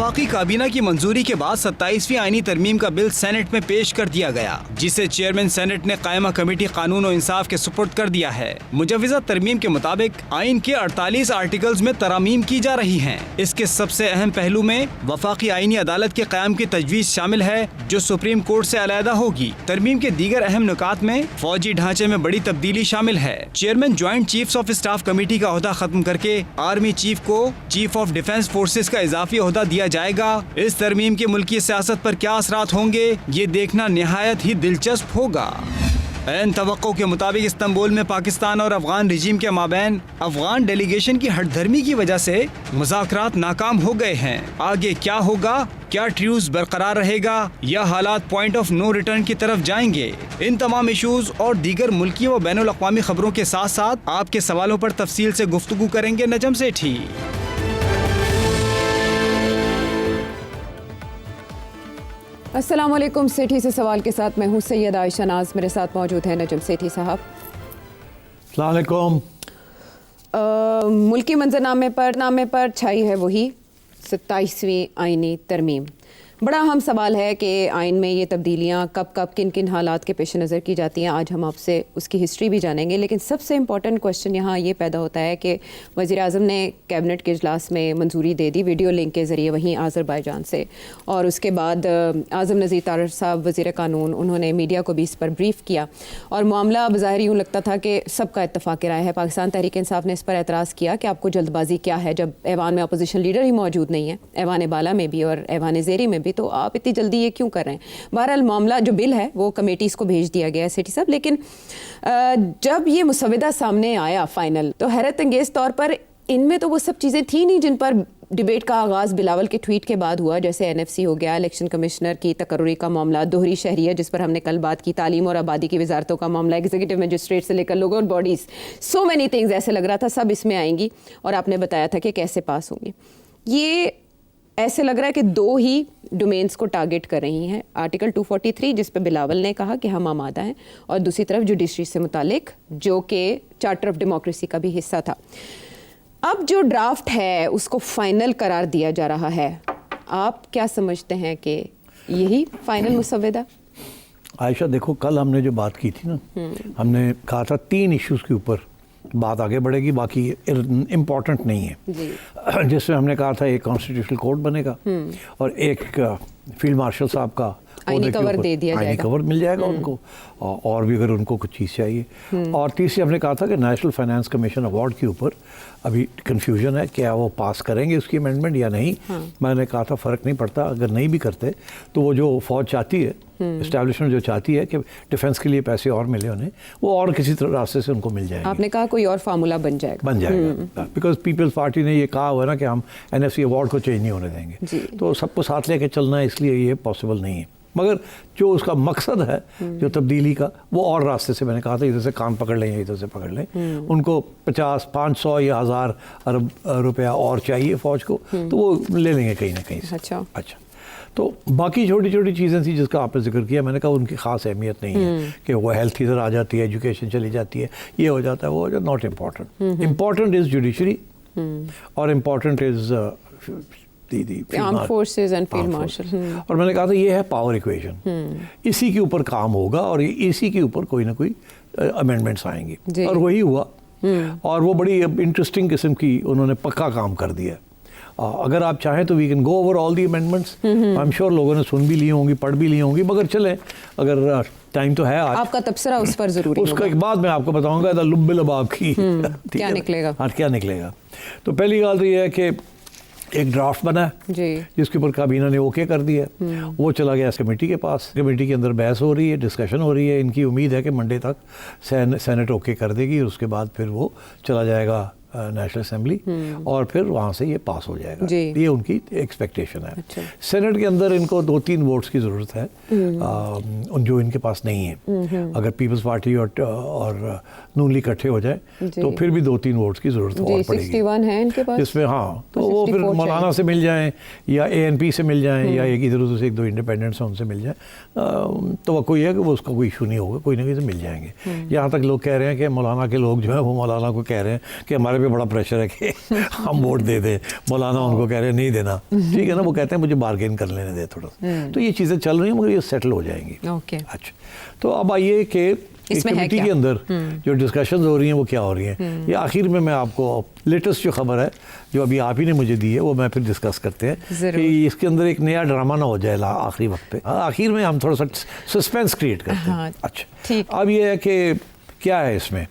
वफाकी काबीना की मंजूरी के बाद 27वीं आईनी तरमीम का बिल सेनेट में पेश कर दिया गया, जिसे चेयरमैन सेनेट ने कायमा कमेटी कानून और इंसाफ के सुपुर्द कर दिया है। मुजव्वज़ा तरमीम के मुताबिक आइन के 48 आर्टिकल्स में तरामीम की जा रही हैं। इसके सबसे अहम पहलू में वफाकी आईनी अदालत के क़याम की तजवीज़ शामिल है, जो सुप्रीम कोर्ट से अलहदा होगी। तरमीम के दीगर अहम नुकात में फौजी ढांचे में बड़ी तब्दीली शामिल है। Chairman joint chiefs of staff committee का ओहदा खत्म करके आर्मी चीफ को चीफ ऑफ डिफेंस फोर्सेज का इजाफी ओहदा दिया जाएगा। इस तरमीम के मुल्की सियासत पर क्या असरात होंगे, ये देखना निहायत ही दिलचस्प होगा। ऐन तवक्को के मुताबिक इस्तांबुल में पाकिस्तान और अफगान रिजीम के माबैन अफगान डेलीगेशन की हटधर्मी की वजह से मुज़ाकरात नाकाम हो गए हैं। आगे क्या होगा? क्या ट्रूस बरकरार रहेगा या हालात पॉइंट ऑफ नो रिटर्न की तरफ जाएंगे? इन तमाम इशूज और दीगर मुल्की व बैनुल अक़वामी खबरों के साथ साथ आपके सवालों पर तफसील से गुफ्तगू करेंगे नजम सेठी। अस्सलाम वालेकुम। सेठी से सवाल के साथ मैं हूँ सैयद आयशा नाज, मेरे साथ मौजूद है नजम सेठी साहब। अस्सलाम वालेकुम। मुल्की मंजरनामे पर छाई है वही 27वीं आईनी तरमीम। बड़ा अहम सवाल है कि आइन में ये तब्दीलियाँ कब कब किन किन हालात के पेश नज़र की जाती हैं। आज हम आपसे उसकी हिस्ट्री भी जानेंगे, लेकिन सबसे इम्पॉर्टेंट क्वेश्चन यहाँ ये पैदा होता है कि वज़ीर आज़म ने कैबिनेट के इजलास में मंजूरी दे दी वीडियो लिंक के ज़रिए वहीं आज़रबाईजान से, और उसके बाद आज़म नज़ीर तारर साहब वज़ीर कानून, उन्होंने मीडिया को भी इस पर ब्रीफ़ किया और मामला बज़ाहिर यूँ लगता था कि सबका इत्तफ़ाक़ राय है। पाकिस्तान तहरीक इंसाफ ने इस पर एतराज़ किया कि आपको जल्दबाजी क्या है, जब ऐवान में अपोजिशन लीडर ही मौजूद नहीं है, ऐवान बाला में भी और ऐवान ज़ेरी में भी, तो आप इतनी जल्दी ये क्यों कर रहे हैं? बहरहाल मामला जो बिल है वो कमेटीज़ को भेज दिया गया है सेठी साहब, लेकिन जब ये मुसविदा सामने आया फाइनल, तो हैरत अंगेज़ तौर पर इनमें तो वो सब चीज़ें थी नहीं जिन पर डिबेट का आगाज़ बिलावल के ट्वीट के बाद हुआ, जैसे एनएफसी हो गया, इलेक्शन कमिश्नर की तकर्री का मामला, दोहरी शहरियत जिस पर हमने कल बात की, तालीम और आबादी की वजारतों का मामला, एग्जीक्यूटिव मजिस्ट्रेट से लेकर लोगों और बॉडीज़, सो मैनी थिंग्स। ऐसे लग रहा था सब इसमें आएंगी और आपने बताया था कि कैसे पास होंगी। ये ऐसे लग रहा है कि दो ही डोमेन्स को टारगेट कर रही हैं, आर्टिकल 243 जिस पे बिलावल ने कहा कि हम आमादा हैं, और दूसरी तरफ जुडिशरी से मुतालिक जो कि चार्टर ऑफ डेमोक्रेसी का भी हिस्सा था। अब जो ड्राफ्ट है उसको फाइनल करार दिया जा रहा है, आप क्या समझते हैं कि यही फाइनल मुसविदा? आयशा देखो, कल हमने जो बात की थी ना, हमने कहा था 3 इश्यूज़ के ऊपर बात आगे बढ़ेगी, बाकी इम्पॉर्टेंट नहीं है। जिसमें हमने कहा था एक कॉन्स्टिट्यूशनल कोर्ट बनेगा और एक फील्ड मार्शल साहब का आईनी कवर दे दिया जाएगा, आईनी कवर मिल जाएगा उनको, और भी अगर उनको कुछ चीज़ चाहिए। और तीसरी हमने कहा था कि नेशनल फाइनेंस कमीशन अवार्ड के ऊपर अभी कन्फ्यूजन है, क्या वो पास करेंगे उसकी अमेंडमेंट या नहीं। मैंने कहा था फ़र्क नहीं पड़ता, अगर नहीं भी करते तो वो जो फ़ौज चाहती है, इस्टेब्लिशमेंट जो चाहती है कि डिफेंस के लिए पैसे और मिले उन्हें, वो और किसी तरह रास्ते से उनको मिल जाएंगे। आपने कहा कोई और फार्मूला बन जाएगा बिकॉज पीपल्स पार्टी ने ये कहा हुआ है ना कि हम एनएफसी अवार्ड को चेंज नहीं होने देंगे, तो सबको साथ लेके चलना है, इसलिए ये पॉसिबल नहीं है। मगर जो उसका मकसद है जो तब्दीली का, वो और रास्ते से, मैंने कहा था इधर से कान पकड़ लें या इधर से पकड़ लें। उनको 50, 500 या 1000 अरब रुपया और चाहिए फ़ौज को, तो वो ले लेंगे कहीं ना कहीं से। अच्छा, तो बाकी छोटी छोटी चीज़ें थी जिसका आपने जिक्र किया, मैंने कहा उनकी ख़ास अहमियत नहीं है कि वो हेल्थ इधर आ जाती है, एजुकेशन चली जाती है, ये हो जाता है, वो हो जाता, not important. Important is judiciary और important is armed forces and field marshal. और मैंने कहा था ये है पावर इक्वेशन, इसी के ऊपर काम होगा और इसी के ऊपर कोई ना कोई अमेंडमेंट्स आएंगी, और वही हुआ। और वो बड़ी इंटरेस्टिंग किस्म की उन्होंने पक्का काम कर दिया। अगर आप चाहें तो we can go over all the amendments. I am sure लोगों ने सुन भी ली होंगी, पढ़ भी ली होंगी, मगर चले, अगर टाइम तो है आज, आपका तबसरा उस पर जरूरी उसका एक बाद मैं आपको बताऊंगा लुब्बे लबाब की क्या निकलेगा। हाँ, क्या निकलेगा। तो पहली बात तो ये है कि एक ड्राफ्ट बना है जिसके ऊपर काबीना ने ओके कर दिया, वो चला गया कमेटी के पास, कमेटी के अंदर बहस हो रही है, डिस्कशन हो रही है। इनकी उम्मीद है कि मंडे तक सेनेट ओके कर देगी और उसके बाद फिर वो चला जाएगा नेशनल असेंबली और फिर वहाँ से ये पास हो जाएगा, ये उनकी एक्सपेक्टेशन है। अच्छा। सेनेट के अंदर इनको 2-3 वोट्स की ज़रूरत है, जो इनके पास नहीं है। अगर पीपल्स पार्टी और नून लीग इकट्ठे हो जाए तो फिर भी 2-3 वोट्स की ज़रूरत और पड़ेगी। 61 है इनके पास, जिसमें हाँ, तो वो फिर मौलाना से मिल जाएँ या ANP से मिल जाएँ या एक इधर उधर से 1-2 इंडिपेंडेंट्स हैं उनसे मिल जाए, तो वो कोई है कि वो उसका कोई इशू नहीं होगा, कोई ना कोई से मिल जाएंगे। यहाँ तक लोग कह रहे हैं कि मौलाना के लोग जो है वो मौलाना को कह रहे हैं कि हमारे पे बड़ा प्रेशर है कि हम वोट दे दें, मौलाना उनको कह रहे हैं नहीं देना, ठीक है ना, वो कहते हैं मुझे बार्गेन कर लेने दे थोड़ा सा। तो ये चीज़ें चल रही हैं मगर ये सेटल हो जाएंगी। ओके, अच्छा, तो अब आइए कि कमेटी के अंदर जो डिस्कशंस हो रही हैं वो क्या हो रही हैं। ये आखिर में मैं आपको लेटेस्ट जो खबर है जो अभी आप ही ने मुझे दी है वो मैं फिर डिस्कस करते हैं कि इसके अंदर एक नया ड्रामा ना हो जाए आखिरी वक्त पे। आखिर में हम थोड़ा सा सस्पेंस क्रिएट करते हैं। अच्छा, ठीक। अब ये है कि क्या है इसमें,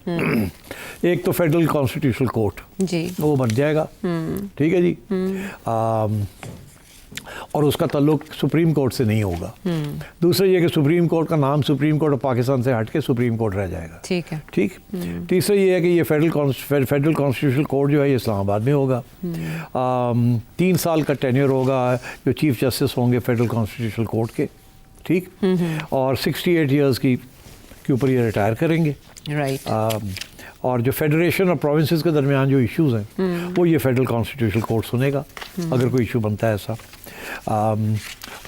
एक तो फेडरल कॉन्स्टिट्यूशनल कोर्ट जी वो बन जाएगा, ठीक है जी, और उसका ताल्लुक सुप्रीम कोर्ट से नहीं होगा। दूसरा ये कि सुप्रीम कोर्ट का नाम सुप्रीम कोर्ट ऑफ पाकिस्तान से हट के सुप्रीम कोर्ट रह जाएगा। ठीक है, ठीक। तीसरा ये है कि ये फेडरल कॉन्स्टिट्यूशनल कोर्ट जो है ये इस्लामाबाद में होगा। 3 साल का टेन्योर होगा जो चीफ जस्टिस होंगे फेडरल कॉन्स्टिट्यूशनल कोर्ट के, ठीक, और 68 ईयर्स के ऊपर ये रिटायर करेंगे। राइट। और जो फेडरेशन और प्रोविंसेस के दरमियान जो इश्यूज़ हैं वो ये फेडरल कॉन्स्टिट्यूशनल कोर्ट सुनेगा अगर कोई इशू बनता है ऐसा।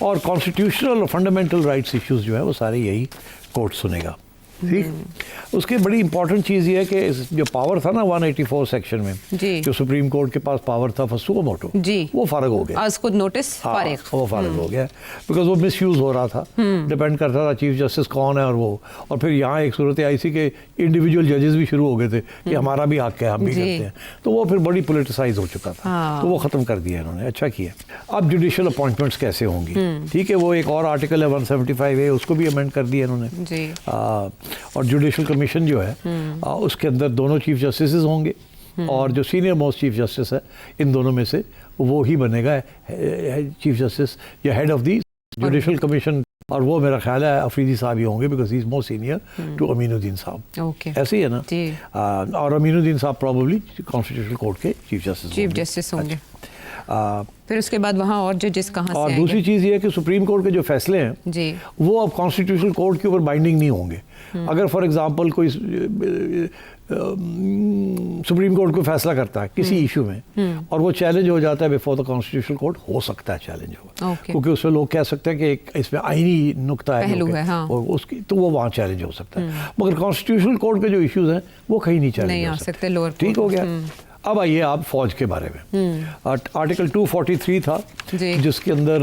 और कॉन्स्टिट्यूशनल और फंडामेंटल राइट्स इश्यूज़ जो है वो सारे यही कोर्ट सुनेगा। ठीक। उसकी बड़ी इंपॉर्टेंट चीज़ ये है कि जो पावर था ना 184 सेक्शन में जी, जो सुप्रीम कोर्ट के पास पावर था फसुओ मोटो जी, वो फारग हो गया। आज खुद नोटिस फारिग, वो फारग हो गया बिकॉज वो मिसयूज हो रहा था। डिपेंड करता था चीफ जस्टिस कौन है और फिर यहाँ एक सूरत आई सी के इंडिविजुअल जजेस भी शुरू हो गए थे कि हमारा भी हक है, हम भी करते हैं, तो वो फिर बड़ी पोलिटिसाइज हो चुका था। तो वो ख़त्म कर दिया इन्होंने, अच्छा किया। अब जुडिशल अपॉइंटमेंट्स कैसे होंगी, ठीक है, वो एक और आर्टिकल है 175A उसको भी अमेंड कर दिया इन्होंने। और जुडिशल कमीशन जो है उसके अंदर दोनों चीफ जस्टिस होंगे और जो सीनियर मोस्ट चीफ जस्टिस है इन दोनों में से वो ही बनेगा चीफ जस्टिस या head of the judicial commission, और वो मेरा ख्याल है अफरीदी साहब ही होंगे because he is more senior to Aminuddin साहब। ओके, ऐसे ही है ना। और अमीनुद्दीन साहब प्रोबेबली कॉन्स्टिट्यूशनल कोर्ट के चीफ जस्टिस होंगे। फिर उसके बाद वहाँ और जजेस कहाँ से और दूसरी चीज़ ये है कि सुप्रीम कोर्ट के जो फैसले हैं जी वो अब कॉन्स्टिट्यूशनल कोर्ट के ऊपर बाइंडिंग नहीं होंगे। अगर फॉर एग्जांपल कोई सुप्रीम कोर्ट को फैसला करता है किसी इशू में और वो चैलेंज हो जाता है बिफोर द कॉन्स्टिट्यूशनल कोर्ट, हो सकता है चैलेंज होगा क्योंकि उसमें लोग कह सकते हैं कि एक इसमें आईनी नुक्ता है पहलू है, हाँ। और उसकी तो वो वहाँ चैलेंज हो सकता है। मगर कॉन्स्टिट्यूशनल कोर्ट के जो इश्यूज हैं वो कहीं नहीं चैलेंज हो सकते, लोअर। ठीक हो गया। अब आइए आप फौज के बारे में। आर्टिकल 243 था जिसके अंदर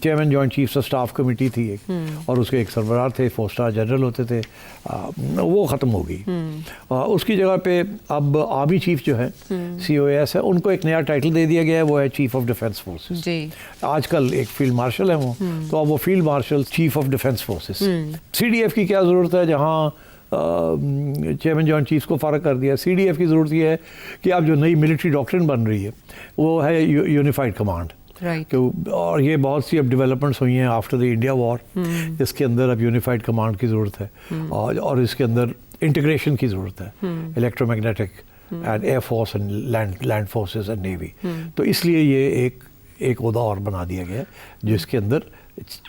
chairman joint chiefs of staff committee थी एक, और उसके एक सरबराह थे, 4 स्टार जनरल होते थे, वो ख़त्म हो गई। उसकी जगह पे अब आर्मी चीफ जो है COAS है, उनको एक नया टाइटल दे दिया गया है, वो है चीफ ऑफ डिफेंस फोर्सेस। आजकल एक फील्ड मार्शल है वो, तो अब वो field marshal chief of defence forces. CDF की क्या ज़रूरत है, जहाँ चेयरमैन जॉइंट चीफ्स को फ़र्क कर दिया। CDF की ज़रूरत यह है कि अब जो नई मिलिट्री डॉक्ट्रिन बन रही है वो है यूनिफाइड कमांड। राइट। और ये बहुत सी अब डेवलपमेंट्स हुई हैं आफ्टर द इंडिया वॉर, जिसके अंदर अब यूनिफाइड कमांड की ज़रूरत है और इसके अंदर इंटीग्रेशन की ज़रूरत है, electromagnetic and air force and land forces and navy. तो इसलिए ये एक ओहदा और बना दिया गया है जिसके अंदर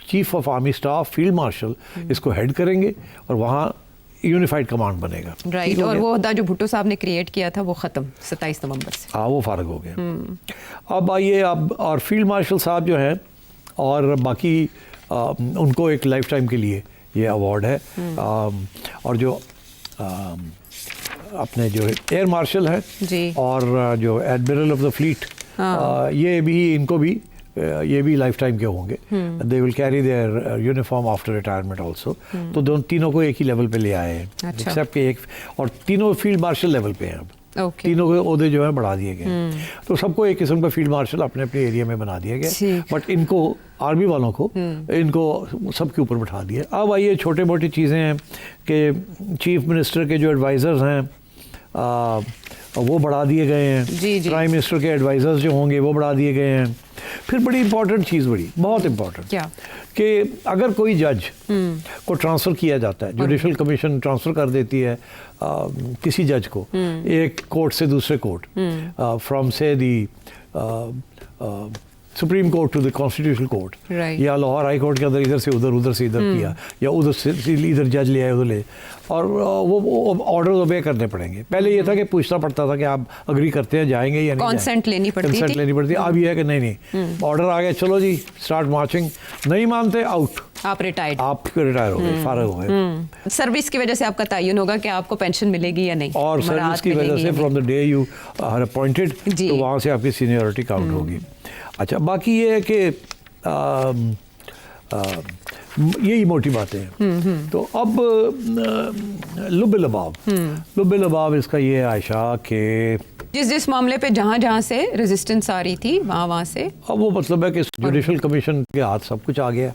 chief of army staff field marshal इसको हेड करेंगे और वहाँ यूनिफाइड कमांड बनेगा। राइट। और वो ओहदा जो भुट्टो साहब ने क्रिएट किया था वो ख़त्म 27 नवंबर से, हाँ वो फारग हो गया। अब आइए अब और फील्ड मार्शल साहब जो हैं और बाकी उनको एक लाइफ टाइम के लिए ये अवार्ड है। और जो अपने जो एयर मार्शल हैं और जो एडमिरल ऑफ द फ्लीट, ये भी इनको भी ये भी लाइफ टाइम के होंगे। They will carry their uniform after retirement also. तो दोनों तीनों को एक ही लेवल पे ले आए हैं, एक्सेप्ट कि एक, और तीनों फील्ड मार्शल लेवल पे हैं अब। तीनों के ओहदे जो है बढ़ा दिए गए, तो सबको एक किस्म का फील्ड मार्शल अपने अपने एरिया में बना दिया गया। बट इनको आर्मी वालों को इनको सबके ऊपर बैठा दिया। अब आइए छोटे मोटी चीज़ें हैं कि चीफ मिनिस्टर के जो एडवाइज़र्स हैं वो बढ़ा दिए गए हैं। प्राइम मिनिस्टर के एडवाइज़र्स जो होंगे वो बढ़ा दिए गए हैं। फिर बड़ी इंपॉर्टेंट चीज़, बहुत इंपॉर्टेंट, क्या कि अगर कोई जज को ट्रांसफ़र किया जाता है, जुडिशल कमीशन ट्रांसफ़र कर देती है किसी जज को एक कोर्ट से दूसरे कोर्ट, फ्रॉम से the supreme court to the constitutional court, Right. या लाहौर हाई कोर्ट के अंदर इधर से इधर किया, या उधर से इधर जज ले आए उधर ले, और वो ऑर्डर ओबे करने पड़ेंगे। पहले ये था कि पूछना पड़ता था कि आप अग्री करते हैं, जाएंगे या नहीं, Consent लेनी पड़ती थी। कंसेंट लेनी पड़ती। अब ये है कि नहीं, ऑर्डर आ गया, चलो जी स्टार्ट मार्चिंग, नहीं मानते आउट, आप रिटायर्ड, आप रिटायर हो गए, फारग हो गए। सर्विस की वजह से आपका तयन होगा कि आपको पेंशन मिलेगी या नहीं, और सर्विस मराहत की वजह मिलेगी से या from the day you are appointed, जी। तो वहाँ से आपकी सीनियरिटी काउंट होगी। अच्छा, बाकी ये है कि यही मोटी बातें हैं। तो अब लुब्बे लबाब इसका ये है आयशा कि जिस मामले पे जहाँ से रेजिस्टेंस आ रही थी वहाँ से अब वो मतलब है कि जुडिशल कमीशन के हाथ सब कुछ आ गया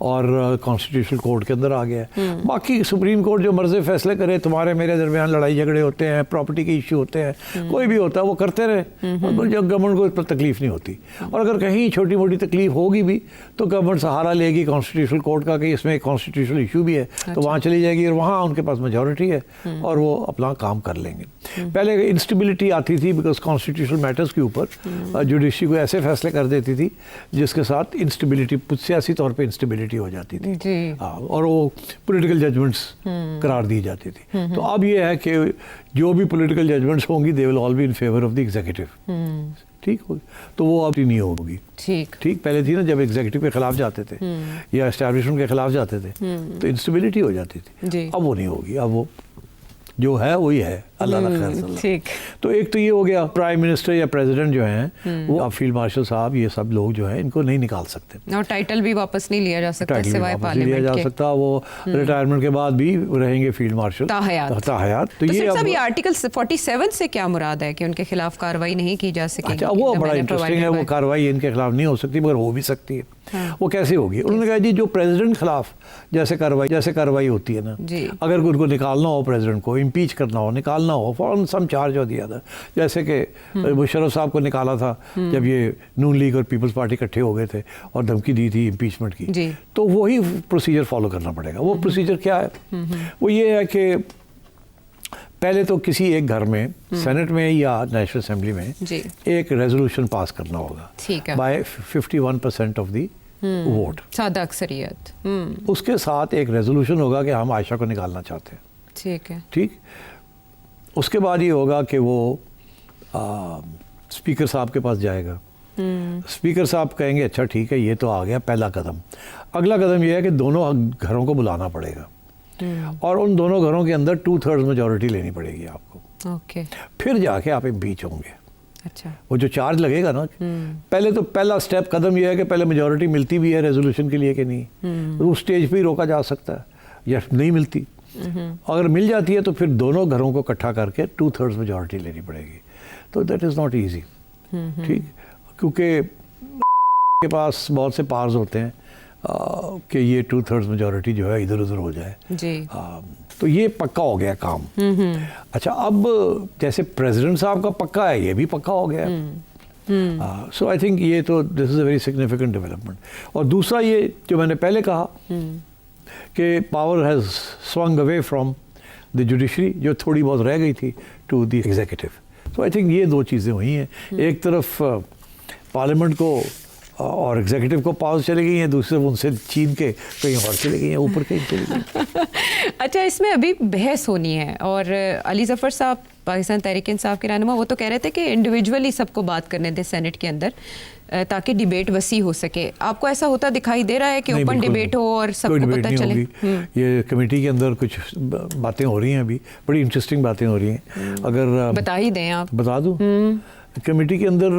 और कॉन्स्टिट्यूशनल कोर्ट के अंदर आ गया। बाकी सुप्रीम कोर्ट जो मर्जी फैसले करे, तुम्हारे मेरे दरमियान लड़ाई झगड़े होते हैं, प्रॉपर्टी के इश्यू होते हैं, कोई भी होता है, वो करते रहे, जब गवर्नमेंट को इस पर तकलीफ नहीं होती। और अगर कहीं छोटी मोटी तकलीफ होगी भी तो गवर्नमेंट सहारा लेगी कॉन्स्टिट्यूशनल कोर्ट का कि इसमें कॉन्स्टिट्यूशनल इशू भी है, तो वहाँ चली जाएगी और वहाँ उनके पास मेजॉरिटी है और वो अपना काम कर लेंगे। पहले इंस्टेबिलिटी आती थी बिकॉज कॉन्स्टिट्यूशनल मैटर्स के ऊपर जुडिशरी को ऐसे फैसले कर देती थी जिसके साथ इंस्टेबिलिटी, सियासी तौर पे इंस्टेबिलिटी हो जाती थी। हाँ, और वो पॉलिटिकल जजमेंट्स करार दी जाती थी। तो अब ये है कि जो भी पॉलिटिकल जजमेंट्स होंगी they will all be in favour of the executive. ठीक हो, तो वो अब नहीं होगी। ठीक पहले थी ना, जब एग्जीक्यूटिव के खिलाफ जाते थे या एस्टैब्लिशमेंट के खिलाफ जाते थे तो इंस्टेबिलिटी हो जाती थी। अब वो नहीं होगी, अब वो जो है वही है, अल्लाह ना खैर। ठीक, तो एक तो ये हो गया, प्राइम मिनिस्टर या प्रेसिडेंट जो हैं वो, अब फील्ड मार्शल साहब, ये सब लोग जो हैं इनको नहीं निकाल सकते, और टाइटल भी वापस नहीं लिया जा सकता सिवाय पार्लियामेंट लिया जा सकता। वो रिटायरमेंट के बाद भी रहेंगे फील्ड मार्शल ताहयात। तो ये आर्टिकल 47 से क्या मुराद है कि उनके खिलाफ कार्रवाई नहीं की जा सकेगी? अच्छा, वो बड़ा इंटरेस्टिंग है। वो कार्रवाई इनके खिलाफ नहीं हो सकती मगर हो भी सकती है। वो कैसे होगी? उन्होंने कहा जी जो प्रेसिडेंट खिलाफ जैसे कार्रवाई होती है ना, अगर उनको निकालना हो, प्रेसिडेंट को इम्पीच करना हो, निकालना हो फॉर सम चार्ज और दिया था, जैसे कि मुशर्रफ साहब को निकाला था जब ये नून लीग और पीपल्स पार्टी इकट्ठे हो गए थे और धमकी दी थी इम्पीचमेंट की, तो वही प्रोसीजर फॉलो करना पड़ेगा। वो प्रोसीजर क्या है? वो ये है कि पहले तो किसी एक घर में, सेनेट में या नेशनल असेंबली में एक रेजोल्यूशन पास करना होगा बाय 51% ऑफ दी वोट, सादा अक्सरियत। उसके साथ एक रेजोल्यूशन होगा कि हम आयशा को निकालना चाहते हैं। ठीक है, ठीक। उसके बाद ये होगा कि वो स्पीकर साहब के पास जाएगा। स्पीकर साहब कहेंगे अच्छा ठीक है, ये तो आ गया पहला कदम। अगला कदम ये है कि दोनों घरों को बुलाना पड़ेगा और उन दोनों घरों के अंदर 2/3 मेजॉरिटी लेनी पड़ेगी आपको। ओके, फिर जाके आप इम्पीच होंगे। अच्छा, वो जो चार्ज लगेगा ना, पहले तो पहला स्टेप कदम ये है कि पहले मेजॉरिटी मिलती भी है रेजोल्यूशन के लिए कि नहीं, तो उस स्टेज पे ही रोका जा सकता है, या नहीं मिलती। अगर मिल जाती है तो फिर दोनों घरों को इकट्ठा करके 2/3 मेजॉरिटी लेनी पड़ेगी। तो दैट इज़ नॉट ईजी। ठीक, क्योंकि के पास बहुत से पार्स होते हैं कि ये 2/3 मेजॉरिटी जो है इधर उधर हो जाए जी। तो ये पक्का हो गया काम। अच्छा, अब जैसे प्रेसिडेंट साहब का पक्का है, ये भी पक्का हो गया। सो आई थिंक ये तो this is a very significant development. और दूसरा ये जो मैंने पहले कहा कि power has swung away from the judiciary, जो थोड़ी बहुत रह गई थी, to the executive. So I think ये दो चीज़ें हुई हैं। एक तरफ पार्लियामेंट को और एग्जीक्यूटिव को पावर चली गई हैं, दूसरी तरफ उनसे छीन के कहीं और चली गई हैं, ऊपर कहीं चली गई। अच्छा, इसमें अभी बहस होनी है और अली ज़फ़र साहब, पाकिस्तान तहरीक इंसाफ के रहनुमा, वो तो कह रहे थे कि इंडिविजुअली सबको बात करने दें सेनेट के अंदर ताकि डिबेट वसी हो सके। आपको ऐसा होता दिखाई दे रहा है कि ओपन डिबेट हो और सबको पता चले? ये कमेटी के अंदर कुछ बातें हो रही हैं, अभी बड़ी इंटरेस्टिंग बातें हो रही हैं। अगर बता ही दें आप। बता दूं? कमेटी के अंदर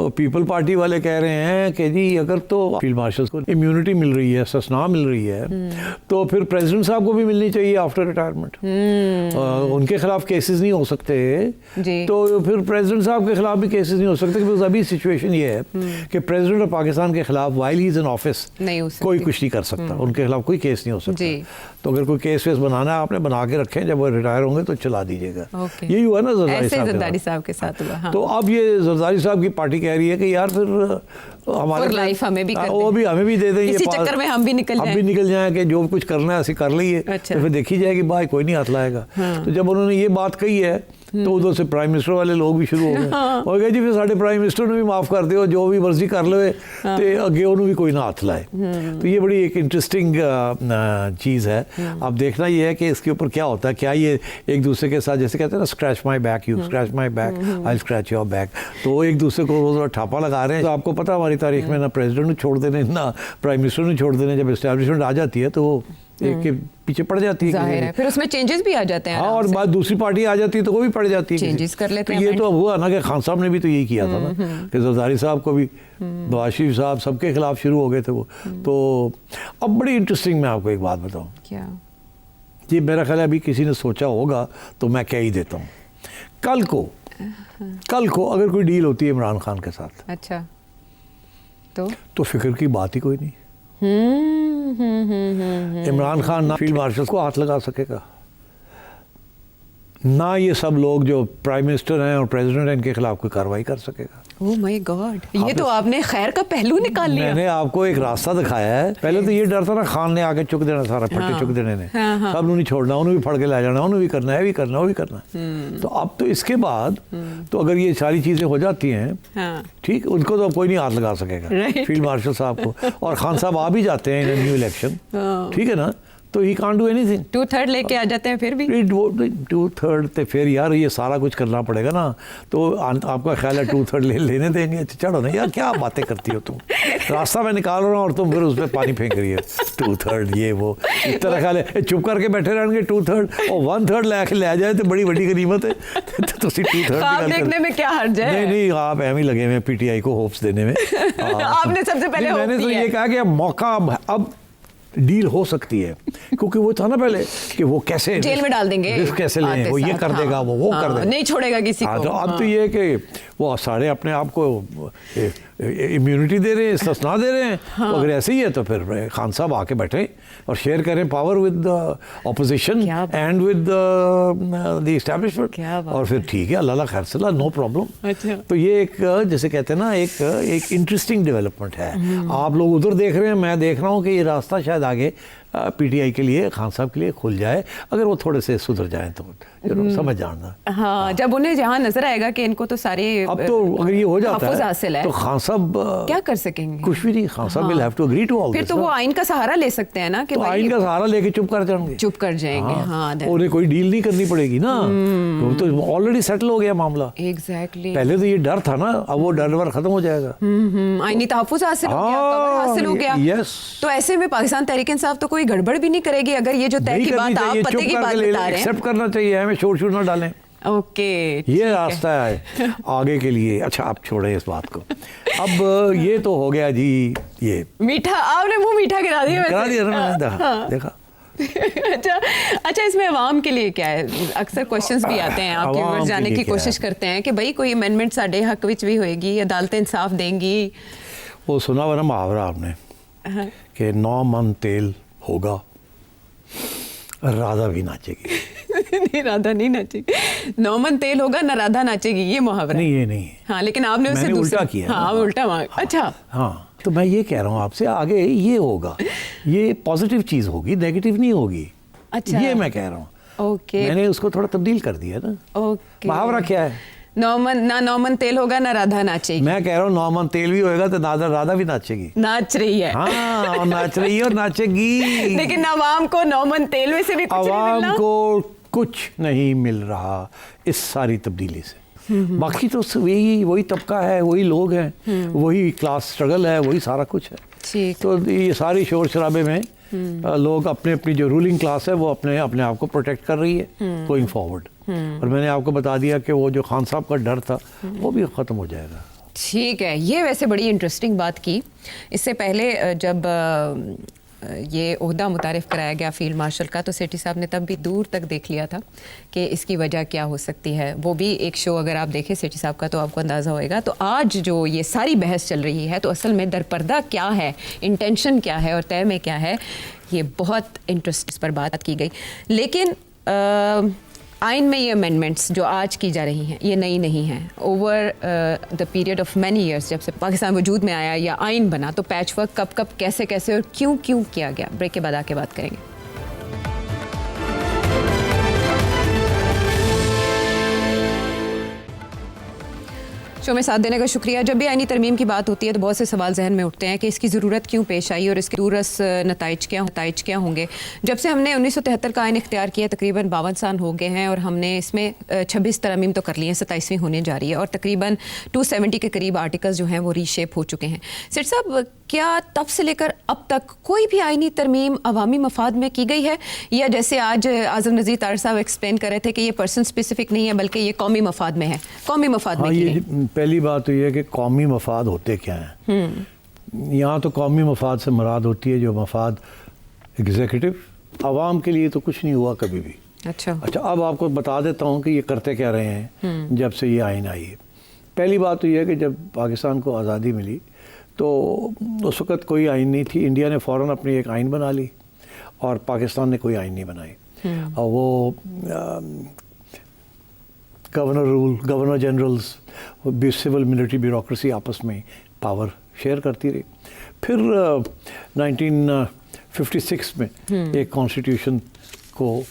पीपल पार्टी वाले कह रहे हैं कि जी अगर तो फील्ड मार्शल को इम्यूनिटी मिल रही है, ससना मिल रही है, तो फिर प्रेसिडेंट साहब को भी मिलनी चाहिए आफ्टर रिटायरमेंट। उनके खिलाफ केसेस नहीं हो सकते, तो फिर प्रेसिडेंट साहब के खिलाफ भी केसेस नहीं हो सकते, क्योंकि अभी सिचुएशन ये है कि प्रेसिडेंट ऑफ पाकिस्तान के खिलाफ while he is in office कोई कुछ नहीं कर सकता, उनके खिलाफ कोई केस नहीं हो सकता। तो अगर कोई केस वेस बनाना है, आपने बना के रखें, जब वो रिटायर होंगे तो चला दीजिएगा। यही हुआ ना जरदारी साहब के साथ हुआ। हाँ। तो अब ये जरदारी साहब की पार्टी कह रही है कि यार फिर हमारे लाइफ हमें भी कर वो भी हमें भी दे दें, इसी चक्कर में हम भी निकल जाएं कि जो कुछ करना है ऐसे कर लीजिए। अच्छा। तो फिर देखी जाएगी, भाई कोई नहीं हाथ लाएगा। तो जब उन्होंने ये बात कही है तो उधर से प्राइम मिनिस्टर वाले लोग भी शुरू हो गए और कहे जी फिर साढ़े प्राइम मिनिस्टर ने भी माफ़ कर दियो, जो भी मर्जी कर लो तो अगे उन्होंने भी कोई ना हाथ लाए। तो ये बड़ी एक इंटरेस्टिंग चीज़ है। अब देखना ये है कि इसके ऊपर क्या होता है, क्या ये एक दूसरे के साथ जैसे कहते हैं ना scratch my back, you scratch my back, I scratch your back, तो एक दूसरे को ठापा लगा रहे हैं। तो आपको पता हमारी तारीख में ना प्रेसिडेंट ने छोड़ देने ना प्राइम मिनिस्टर ने छोड़ देने, जब एस्टैब्लिशमेंट आ जाती है तो वो एक के पीछे पड़ जाती है, जाहिर है फिर उसमें चेंजेस भी आ जाते हैं। हाँ, और बात दूसरी पार्टी आ जाती है तो वो भी पड़ जाती है, चेंजेस कर लेते हैं। ये तो हुआ ना कि खान साहब ने भी तो यही किया था ना कि जरदारी साहब को भी, नवाज शरीफ साहब सबके खिलाफ शुरू हो गए थे वो। तो अब बड़ी इंटरेस्टिंग, मैं आपको एक बात बताऊँ, क्या ये मेरा ख्याल है अभी किसी ने सोचा होगा तो मैं कह ही देता हूँ। कल को अगर कोई डील होती है इमरान खान के साथ, अच्छा, तो फिक्र की बात ही कोई नहीं। इमरान खान ना फील्ड मार्शल को हाथ लगा सकेगा, ना ये सब लोग जो प्राइम मिनिस्टर हैं और प्रेसिडेंट हैं इनके खिलाफ कोई कार्रवाई कर सकेगा। ओह माय गॉड, ये तो आपने खैर का पहलू निकाल लिया। मैंने आपको एक रास्ता दिखाया है। पहले तो ये डर था ना खान ने आके चुक देना, सारा फट्टे चुक देने ने, सब नहीं छोड़ना, उन्हें भी फड़ के ले जाना, उन्हें भी करना है, भी करना, वो भी करना। तो अब तो इसके बाद तो अगर ये सारी चीजें हो जाती हैं, ठीक, उनको तो अब कोई नहीं हाथ लगा सकेगा, फील्ड मार्शल साहब को। और खान साहब आ भी जाते हैं इन न्यू इलेक्शन, ठीक है ना, तो ही कांट डू एनीथिंग। 2/3 लेके आ जाते हैं फिर भी 2/3 तो फिर यार ये सारा कुछ करना पड़ेगा ना, तो आपका ख्याल है 2/3 लेने देंगे? चढ़ो ना यार, क्या बातें करती हो तुम, रास्ता मैं निकाल रहा हूँ और तुम फिर उस पर पानी फेंक रही हो। 2/3 ये वो, इस तरह ख्याल है चुप करके बैठे रहेंगे 2/3 और 1/3 ले जाए तो बड़ी बड़ी गनीमत है। तो 2/3 देखने में क्या हर्ज है? नहीं, आप एम ही लगे हुए पीटीआई को होप्स देने में। आपने सबसे पहले मैंने तो ये कहा कि अब मौका, अब डील हो सकती है, क्योंकि वो था ना पहले कि वो कैसे जेल में डाल देंगे, रिस्क कैसे लें, वो ये कर देगा, वो कर देगा, नहीं छोड़ेगा किसी को। तो अब तो ये कि वो सारे अपने आप को इम्यूनिटी दे रहे हैं, इस्तेस्ना दे रहे हैं। तो अगर ऐसे ही है तो फिर खान साहब आके बैठे और शेयर करें power with the opposition and with the establishment, और फिर ठीक है, अल्लाह खैर सला, नो प्रॉब्लम। तो ये एक जैसे कहते हैं ना एक इंटरेस्टिंग डेवलपमेंट है। आप लोग उधर देख रहे हैं, मैं देख रहा हूँ कि ये रास्ता शायद आगे पीटीआई के लिए, खान साहब के लिए खुल जाए, अगर वो थोड़े से सुधर जाएं तो समझ जाना। हाँ, जब उन्हें जहाँ नजर आएगा कि इनको तो सारे, अब तो अगर ये हो जाता है तो खान साहब क्या कर सकेंगे? कुछ भी नहीं, खान साहब will have to agree to all this. फिर तो वो आइन का सहारा ले सकते हैं ना, कि तो आइन का सहारा लेके चुप कर जाएंगे। हाँ, उन्हें कोई डील नहीं करनी पड़ेगी ना, तो ऑलरेडी सेटल हो गया मामला। एग्जैक्टली, पहले तो ये डर था ना, अब वो डर खत्म हो जाएगा। आइनी तहफ्फुज़ हासिल हो गया, कवर हासिल हो गया। तो ऐसे में पाकिस्तान तहरीक इंसाफ तो कोई गड़बड़ भी नहीं करेगी अगर ये जो तय की बात, आप पते की बात बता रहे हैं। एक्सेप्ट करना चाहिए, हमें शोर ना डालें। ओके, ये रास्ता है आगे के लिए। अच्छा, आप छोड़े इस बात को। अब ये तो हो गया जी, ये मीठा, आपने मुंह मीठा गिरा दिया ना, देखा। अच्छा, इसमें अवाम के लिए क्या है? अक्सर क्वेश्चंस भी आते हैं, आपके व्यूअर्स जानने की कोशिश करते हैं कि भाई कोई अमेंडमेंट साडे हक विच भी होएगी, अदालतें इंसाफ देंगी। वो सुना हुआ ना मुहावरा आपने कि 9 मन तेल होगा, राधा भी नाचेगी। नहीं, राधा नहीं नाचेगी। 9 मन तेल होगा ना, राधा नाचेगी, ये मुहावरा नहीं, ये नहीं। हाँ, लेकिन आपने उसे उल्टा किया। हाँ, उल्टा। अच्छा, हाँ, तो मैं ये कह रहा हूँ आपसे, आगे ये होगा, ये पॉजिटिव चीज होगी, नेगेटिव नहीं होगी। अच्छा, ये मैं कह रहा हूँ। ओके, मैंने उसको थोड़ा तब्दील कर दिया ना। ओके, मुहावरा क्या है? 9 मन तेल होगा ना, राधा नाचेगी। मैं कह रहा हूँ 9 मन तेल भी होएगा तो राधा भी नाचेगी। नाच रही है। हाँ, और नाच रही है और नाचेगी। लेकिन अवाम को 9 मन तेल में से भी कुछ नहीं मिलना। अवाम को कुछ नहीं मिल रहा इस सारी तब्दीली से। बाकी तो वही तबका है, वही लोग हैं, वही क्लास स्ट्रगल है, वही सारा कुछ है। तो ये सारी शोर शराबे में लोग अपनी जो रूलिंग क्लास है वो अपने आप को प्रोटेक्ट कर रही है गोइंग फॉरवर्ड। और मैंने आपको बता दिया कि वो जो खान साहब का डर था वो भी ख़त्म हो जाएगा। ठीक है, ये वैसे बड़ी इंटरेस्टिंग बात की। इससे पहले जब ये ओहदा मुतारिफ़ कराया गया फील्ड मार्शल का, तो सेठी साहब ने तब भी दूर तक देख लिया था कि इसकी वजह क्या हो सकती है। वो भी एक शो अगर आप देखें सेठी साहब का तो आपको अंदाज़ा होएगा। तो आज जो ये सारी बहस चल रही है, तो असल में दरपर्दा क्या है, इंटेंशन क्या है और तय में क्या है, ये बहुत इंटरेस्ट पर बात की गई। लेकिन आइन में ये अमेंडमेंट्स जो आज की जा रही हैं ये नई नहीं हैं। Over the period of many years, जब से पाकिस्तान वजूद में आया या आइन बना, तो पैच वर्क कब कब कैसे कैसे और क्यों क्यों किया गया, ब्रेक के बाद आके बात करेंगे। शो में साथ देने का शुक्रिया। जब भी आईनी तरमीम की बात होती है तो बहुत से सवाल जहन में उठते हैं कि इसकी ज़रूरत क्यों पेश आई और इसके दूरस नताइज क्या होंगे। जब से हमने 1973 का आइन इख्तियार किया तकरीबन 52 साल हो गए हैं और हमने इसमें 26 तरमीम तो कर ली हैं, 27वीं होने जा रही है और तकरीबन 270 के करीब आर्टिकल्स जो हैं वो रीशेप हो चुके हैं। सेठ साहब, क्या तब से लेकर अब तक कोई भी आईनी तरमीम अवामी मफाद में की गई है, या जैसे आज आज़म नज़ीर तारिक साहब एक्सप्लेन कर रहे थे कि ये पर्सन स्पेसिफिक नहीं है बल्कि ये कौमी मफाद में है? कौमी मफाद में ये पहली बात तो ये है कि कौमी मफाद होते क्या हैं। यहाँ तो कौमी मफाद से मुराद होती है जो मफाद एग्जीक्यूटिव, आवाम के लिए तो कुछ नहीं हुआ कभी भी। अच्छा, अब आपको बता देता हूँ कि ये करते क्या रहे हैं जब से ये आइन आई है। पहली बात तो ये है कि जब पाकिस्तान को आज़ादी मिली तो उस वक़्त कोई आइन नहीं थी। इंडिया ने फ़ौरन अपनी एक आइन बना ली और पाकिस्तान ने कोई आइन नहीं बनाई। और वो governor generals, civil military bureaucracy आपस में पावर शेयर करती रही। फिर 1956 में एक कॉन्स्टिट्यूशन को